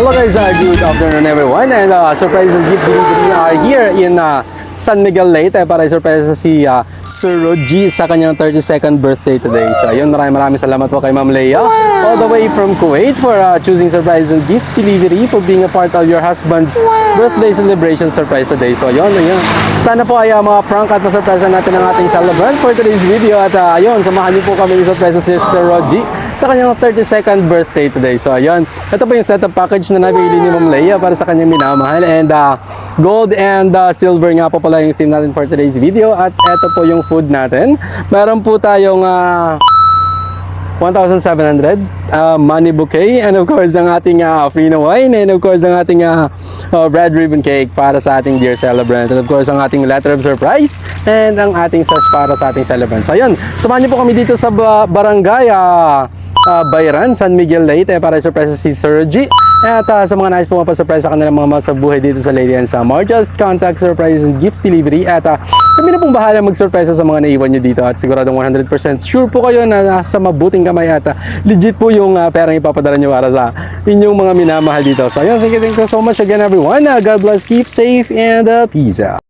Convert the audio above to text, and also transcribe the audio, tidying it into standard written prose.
Hello guys, good afternoon everyone, and surprise and gift delivery are here in San Miguel Leyte para i-surprise si Sir Rodji sa kanyang 32nd birthday today. So ayun, maraming salamat po kay Ma'am Leia all the way from Kuwait for choosing surprise and gift delivery, for being a part of your husband's birthday celebration surprise today. So ayun. Sana po ay mga prank at masurprise natin ang ating celebrant for today's video. At ayun, samahan niyo po kami i-surprise si Sir Rodji sa kanyang 32nd birthday today. So ayun, ito po yung setup package na nabili ni Ma'am Leia para sa kanyang minamahal, and gold and silver nga po pala yung theme natin for today's video. At ito po yung food natin. Meron po tayong 1,700 money bouquet, and of course ang ating free na wine, and of course ang ating red ribbon cake para sa ating dear celebrant, and of course ang ating letter of surprise and ang ating sash para sa ating celebrant. So ayun, samahan niyo po kami dito sa barangay Bayran, San Miguel Leyte para i-surprise si Sir Rodji. At sa mga nais po mapasurprise sa kanilang mga masabuhay dito sa Leyte and Samar, just contact surprise and gift delivery. At kami na pong bahala mag-surprise sa mga naiwan nyo dito, at siguradong 100% sure po kayo na sa mabuting kamay at legit po yung perang ipapadala nyo para sa inyong mga minamahal dito. So ayun, thank you so much again everyone. God bless, keep safe, and peace out.